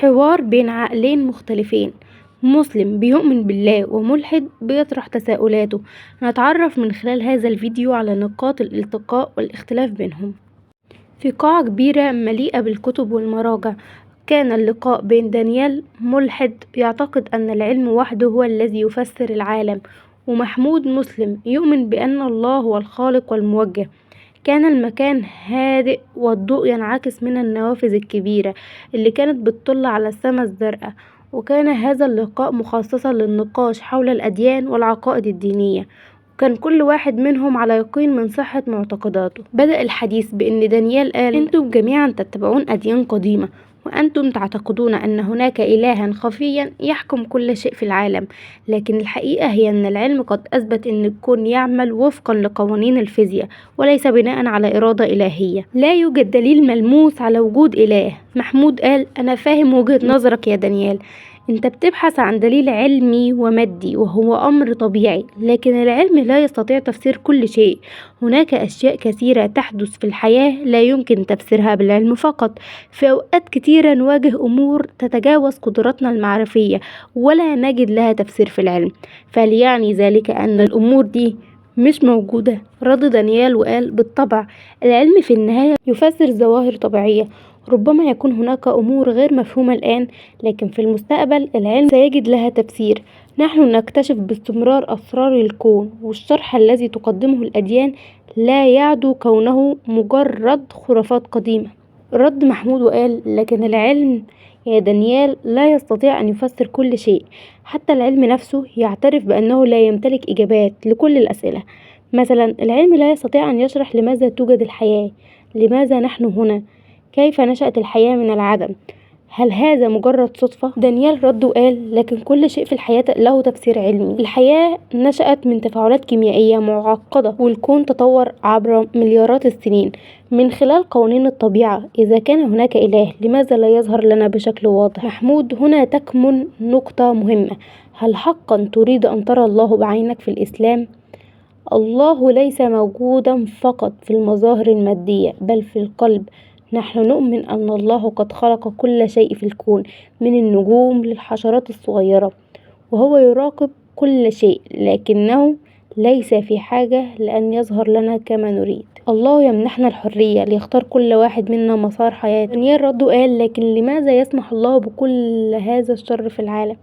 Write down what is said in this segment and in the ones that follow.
حوار بين عقلين مختلفين، مسلم بيؤمن بالله وملحد بيطرح تساؤلاته. نتعرف من خلال هذا الفيديو على نقاط الالتقاء والاختلاف بينهم. في قاعة كبيرة مليئة بالكتب والمراجع، كان اللقاء بين دانيال ملحد يعتقد أن العلم وحده هو الذي يفسر العالم، ومحمود مسلم يؤمن بأن الله هو الخالق والموجه. كان المكان هادئ والضوء ينعكس من النوافذ الكبيرة اللي كانت بتطل على السماء الزرقاء، وكان هذا اللقاء مخصصا للنقاش حول الأديان والعقائد الدينية، وكان كل واحد منهم على يقين من صحة معتقداته. بدأ الحديث بأن دانيال قال: أنتم جميعا تتبعون أديان قديمة، وأنتم تعتقدون أن هناك إلها خفيا يحكم كل شيء في العالم، لكن الحقيقة هي أن العلم قد أثبت أن الكون يعمل وفقا لقوانين الفيزياء وليس بناء على إرادة إلهية. لا يوجد دليل ملموس على وجود إله. محمود قال: أنا فاهم وجهة نظرك يا دانيال، انت بتبحث عن دليل علمي ومادي وهو أمر طبيعي، لكن العلم لا يستطيع تفسير كل شيء. هناك أشياء كثيرة تحدث في الحياة لا يمكن تفسيرها بالعلم فقط. في أوقات كثيرة نواجه أمور تتجاوز قدراتنا المعرفية ولا نجد لها تفسير في العلم، فهل يعني ذلك أن الأمور دي مش موجودة؟ رد دانيال وقال: بالطبع، العلم في النهاية يفسر ظواهر طبيعية. ربما يكون هناك أمور غير مفهومة الآن، لكن في المستقبل العلم سيجد لها تفسير. نحن نكتشف باستمرار أسرار الكون، والشرح الذي تقدمه الأديان لا يعدو كونه مجرد خرافات قديمة. رد محمود وقال: لكن العلم يا دانيال لا يستطيع أن يفسر كل شيء. حتى العلم نفسه يعترف بأنه لا يمتلك إجابات لكل الأسئلة. مثلا العلم لا يستطيع أن يشرح لماذا توجد الحياة، لماذا نحن هنا، كيف نشأت الحياة من العدم، هل هذا مجرد صدفة؟ دانيال رد وقال: لكن كل شيء في الحياة له تفسير علمي. الحياة نشأت من تفاعلات كيميائية معقدة، والكون تطور عبر مليارات السنين من خلال قوانين الطبيعة. إذا كان هناك إله، لماذا لا يظهر لنا بشكل واضح؟ محمود: هنا تكمن نقطة مهمة. هل حقا تريد أن ترى الله بعينك في الإسلام؟ الله ليس موجودا فقط في المظاهر المادية بل في القلب. نحن نؤمن أن الله قد خلق كل شيء في الكون، من النجوم للحشرات الصغيرة، وهو يراقب كل شيء، لكنه ليس في حاجة لأن يظهر لنا كما نريد. الله يمنحنا الحرية ليختار كل واحد منا مسار حياته. دانيال رد وقال: لكن لماذا يسمح الله بكل هذا الشر في العالم؟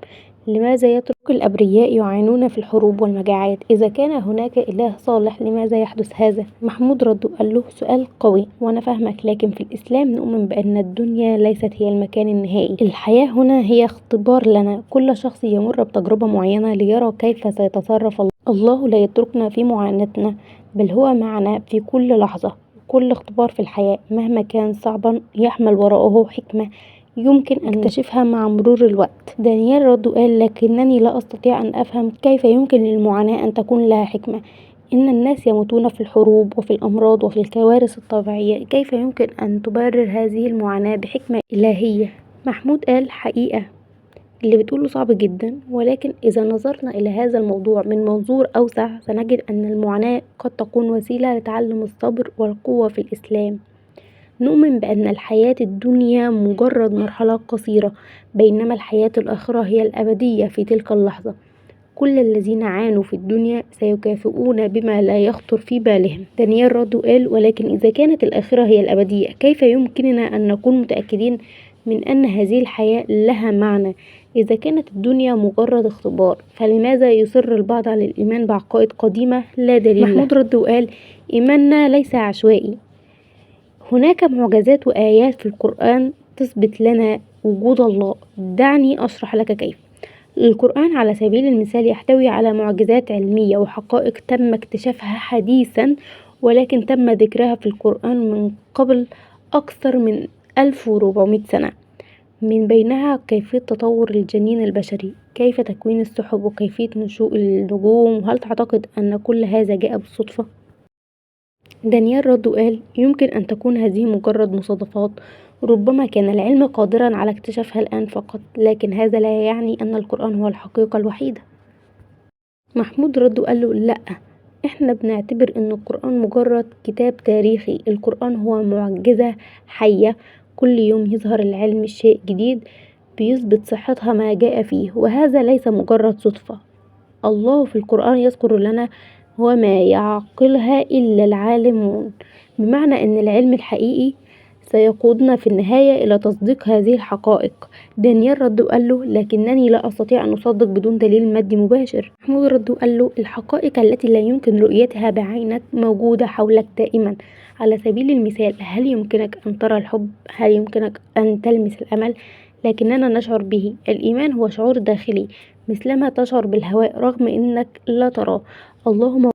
لماذا يترك الأبرياء يعانون في الحروب والمجاعات؟ إذا كان هناك إله صالح، لماذا يحدث هذا؟ محمود رد وقال له: سؤال قوي وأنا فاهمك، لكن في الإسلام نؤمن بأن الدنيا ليست هي المكان النهائي. الحياة هنا هي اختبار لنا. كل شخص يمر بتجربة معينة ليرى كيف سيتصرف الله. الله لا يتركنا في معاناتنا، بل هو معنا في كل لحظة. كل اختبار في الحياة مهما كان صعبا يحمل وراءه حكمة يمكن أن نكتشفها مع مرور الوقت. دانيال رد وقال: لكنني لا أستطيع أن أفهم كيف يمكن للمعاناة أن تكون لها حكمة. إن الناس يموتون في الحروب وفي الأمراض وفي الكوارث الطبيعية، كيف يمكن أن تبرر هذه المعاناة بحكمة إلهية؟ محمود قال: حقيقة اللي بتقوله صعب جدا، ولكن إذا نظرنا إلى هذا الموضوع من منظور أوسع سنجد أن المعاناة قد تكون وسيلة لتعلم الصبر والقوة. في الإسلام نؤمن بأن الحياة الدنيا مجرد مرحلة قصيرة، بينما الحياة الآخرة هي الأبدية في تلك اللحظة. كل الذين عانوا في الدنيا سيكافئون بما لا يخطر في بالهم. دانيال رد وقال: ولكن إذا كانت الآخرة هي الأبدية، كيف يمكننا أن نكون متأكدين من أن هذه الحياة لها معنى؟ إذا كانت الدنيا مجرد اختبار، فلماذا يصر البعض على الإيمان بعقائد قديمة لا دليل لها؟ محمود رد وقال: إيماننا ليس عشوائي. هناك معجزات وآيات في القرآن تثبت لنا وجود الله. دعني أشرح لك كيف. القرآن على سبيل المثال يحتوي على معجزات علمية وحقائق تم اكتشافها حديثا، ولكن تم ذكرها في القرآن من قبل أكثر من 1400 سنة. من بينها كيفية تطور الجنين البشري، كيف تكوين السحب، وكيفية نشوء النجوم. هل تعتقد أن كل هذا جاء بالصدفة؟ دانيال رد وقال: يمكن أن تكون هذه مجرد مصادفات. ربما كان العلم قادرا على اكتشافها الآن فقط، لكن هذا لا يعني أن القرآن هو الحقيقة الوحيدة. محمود رد وقال له: لأ، احنا بنعتبر أن القرآن مجرد كتاب تاريخي. القرآن هو معجزة حية، كل يوم يظهر العلم شيء جديد بيثبت صحتها ما جاء فيه، وهذا ليس مجرد صدفة. الله في القرآن يذكر لنا وما يعقلها إلا العالمون، بمعنى أن العلم الحقيقي سيقودنا في النهاية إلى تصديق هذه الحقائق. دانيال رد وقال له: لكنني لا أستطيع أن أصدق بدون دليل مادي مباشر. محمود رد وقال له: الحقائق التي لا يمكن رؤيتها بعينك موجودة حولك دائما. على سبيل المثال، هل يمكنك أن ترى الحب؟ هل يمكنك أن تلمس الأمل؟ لكننا نشعر به. الإيمان هو شعور داخلي، مثلما تشعر بالهواء رغم أنك لا تراه. اللهم